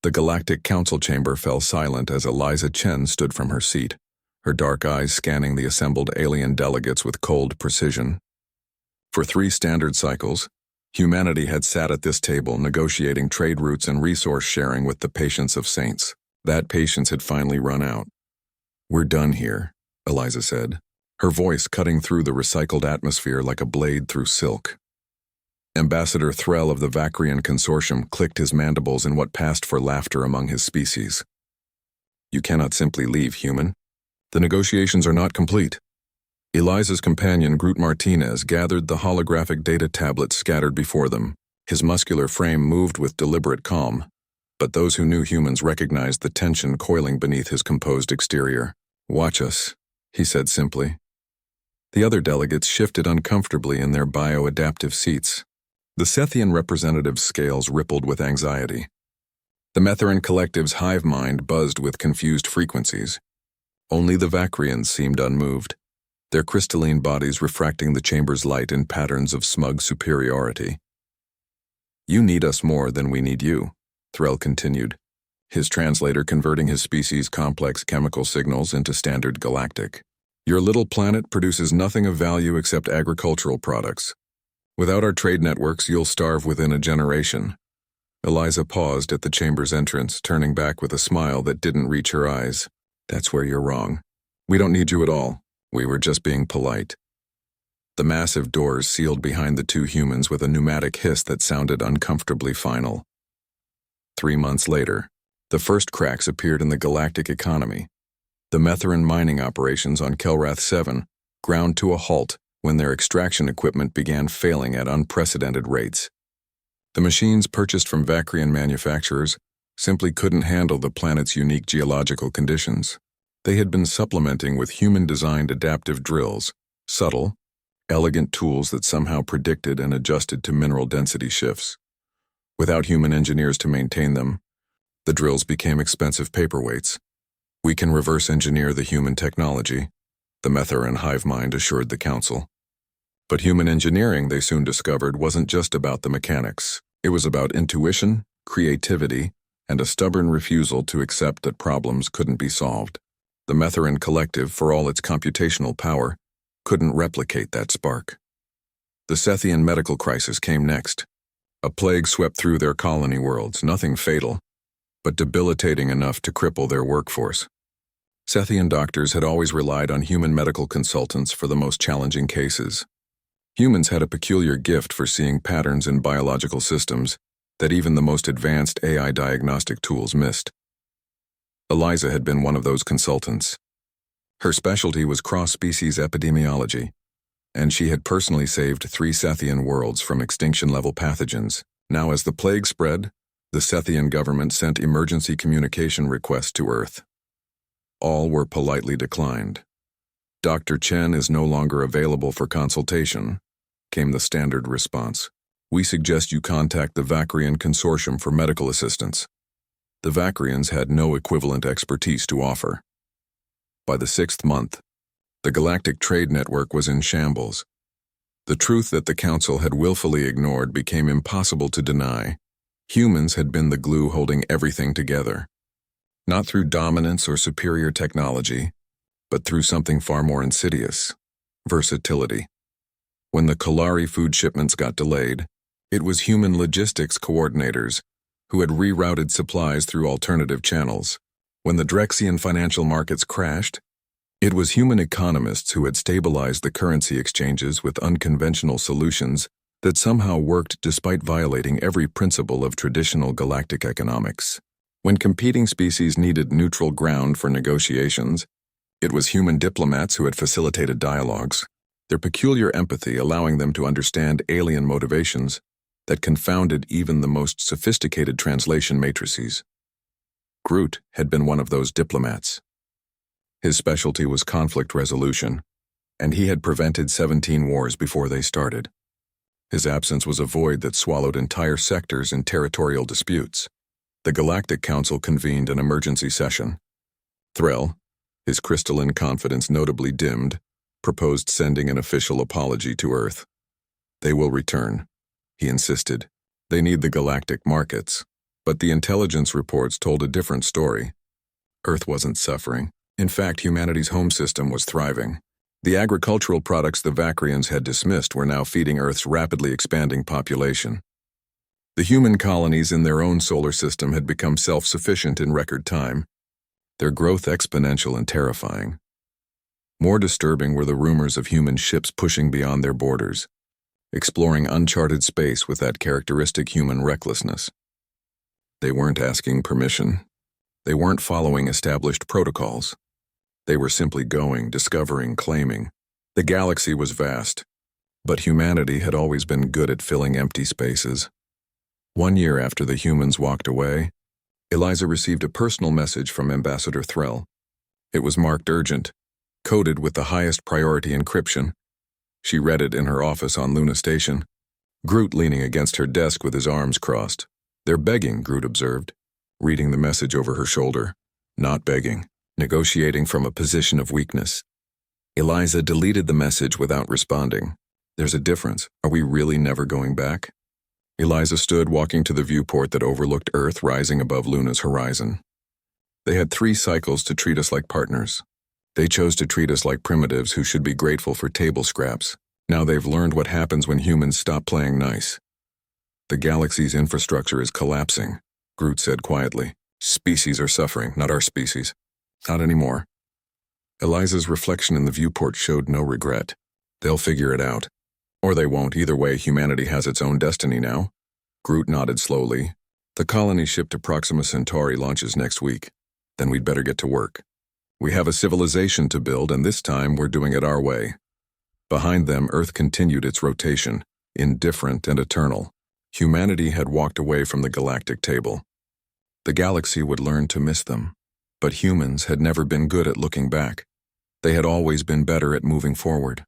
The Galactic Council chamber fell silent as Eliza Chen stood from her seat, her dark eyes scanning the assembled alien delegates with cold precision. For 3 standard cycles, humanity had sat at this table negotiating trade routes and resource sharing with the patience of saints. That patience had finally run out. "We're done here," Eliza said, her voice cutting through the recycled atmosphere like a blade through silk. Ambassador Threll of the Vacrian Consortium clicked his mandibles in what passed for laughter among his species. "You cannot simply leave, human. The negotiations are not complete." Eliza's companion, Groot Martinez, gathered the holographic data tablets scattered before them. His muscular frame moved with deliberate calm, but those who knew humans recognized the tension coiling beneath his composed exterior. "Watch us," he said simply. The other delegates shifted uncomfortably in their bio-adaptive seats. The Sethian representative's scales rippled with anxiety. The Metheran collective's hive mind buzzed with confused frequencies. Only the Vacrians seemed unmoved, their crystalline bodies refracting the chamber's light in patterns of smug superiority. "You need us more than we need you," Threll continued, his translator converting his species' complex chemical signals into standard galactic. "Your little planet produces nothing of value except agricultural products. Without our trade networks, you'll starve within a generation." Eliza paused at the chamber's entrance, turning back with a smile that didn't reach her eyes. "That's where you're wrong. We don't need you at all. We were just being polite." The massive doors sealed behind the 2 humans with a pneumatic hiss that sounded uncomfortably final. 3 months later, the first cracks appeared in the galactic economy. The Metheran mining operations on Kelrath 7 ground to a halt when their extraction equipment began failing at unprecedented rates. The machines purchased from Vacrian manufacturers simply couldn't handle the planet's unique geological conditions. They had been supplementing with human-designed adaptive drills, subtle, elegant tools that somehow predicted and adjusted to mineral density shifts. Without human engineers to maintain them, the drills became expensive paperweights. "We can reverse engineer the human technology," the Metheran hive mind assured the council. But human engineering, they soon discovered, wasn't just about the mechanics. It was about intuition, creativity, and a stubborn refusal to accept that problems couldn't be solved. The Metheran collective, for all its computational power, couldn't replicate that spark. The Sethian medical crisis came next. A plague swept through their colony worlds, nothing fatal, but debilitating enough to cripple their workforce. Sethian doctors had always relied on human medical consultants for the most challenging cases. Humans had a peculiar gift for seeing patterns in biological systems that even the most advanced AI diagnostic tools missed. Eliza had been one of those consultants. Her specialty was cross-species epidemiology, and she had personally saved 3 Sethian worlds from extinction-level pathogens. Now, as the plague spread, the Sethian government sent emergency communication requests to Earth. All were politely declined. "Dr. Chen is no longer available for consultation," came the standard response. "We suggest you contact the Vacrian Consortium for medical assistance." The Vacrians had no equivalent expertise to offer. By the 6th month, the Galactic Trade Network was in shambles. The truth that the Council had willfully ignored became impossible to deny. Humans had been the glue holding everything together. Not through dominance or superior technology, but through something far more insidious: versatility. When the Kalari food shipments got delayed, it was human logistics coordinators who had rerouted supplies through alternative channels. When the Drexian financial markets crashed, it was human economists who had stabilized the currency exchanges with unconventional solutions that somehow worked despite violating every principle of traditional galactic economics. When competing species needed neutral ground for negotiations, it was human diplomats who had facilitated dialogues, their peculiar empathy allowing them to understand alien motivations that confounded even the most sophisticated translation matrices. Groot had been one of those diplomats. His specialty was conflict resolution, and he had prevented 17 wars before they started. His absence was a void that swallowed entire sectors in territorial disputes. The Galactic Council convened an emergency session. Threll, his crystalline confidence notably dimmed, proposed sending an official apology to Earth. "They will return," he insisted. "They need the galactic markets." But the intelligence reports told a different story. Earth wasn't suffering. In fact, humanity's home system was thriving. The agricultural products the Vacrians had dismissed were now feeding Earth's rapidly expanding population. The human colonies in their own solar system had become self-sufficient in record time, their growth exponential and terrifying. More disturbing were the rumors of human ships pushing beyond their borders, exploring uncharted space with that characteristic human recklessness. They weren't asking permission. They weren't following established protocols. They were simply going, discovering, claiming. The galaxy was vast, but humanity had always been good at filling empty spaces. 1 year after the humans walked away, Eliza received a personal message from Ambassador Threll. It was marked urgent, coded with the highest priority encryption. She read it in her office on Luna Station, Groot leaning against her desk with his arms crossed. "They're begging," Groot observed, reading the message over her shoulder. "Not begging. Negotiating from a position of weakness." Eliza deleted the message without responding. "There's a difference. Are we really never going back?" Eliza stood walking to the viewport that overlooked Earth rising above Luna's horizon. "They had 3 cycles to treat us like partners. They chose to treat us like primitives who should be grateful for table scraps. Now they've learned what happens when humans stop playing nice." "The galaxy's infrastructure is collapsing," Groot said quietly. "Species are suffering, not our species. Not anymore." Eliza's reflection in the viewport showed no regret. "They'll figure it out. Or they won't. Either way, humanity has its own destiny now." Groot nodded slowly. "The colony ship to Proxima Centauri launches next week. Then we'd better get to work. We have a civilization to build, and this time we're doing it our way." Behind them, Earth continued its rotation, indifferent and eternal. Humanity had walked away from the galactic table. The galaxy would learn to miss them. But humans had never been good at looking back. They had always been better at moving forward.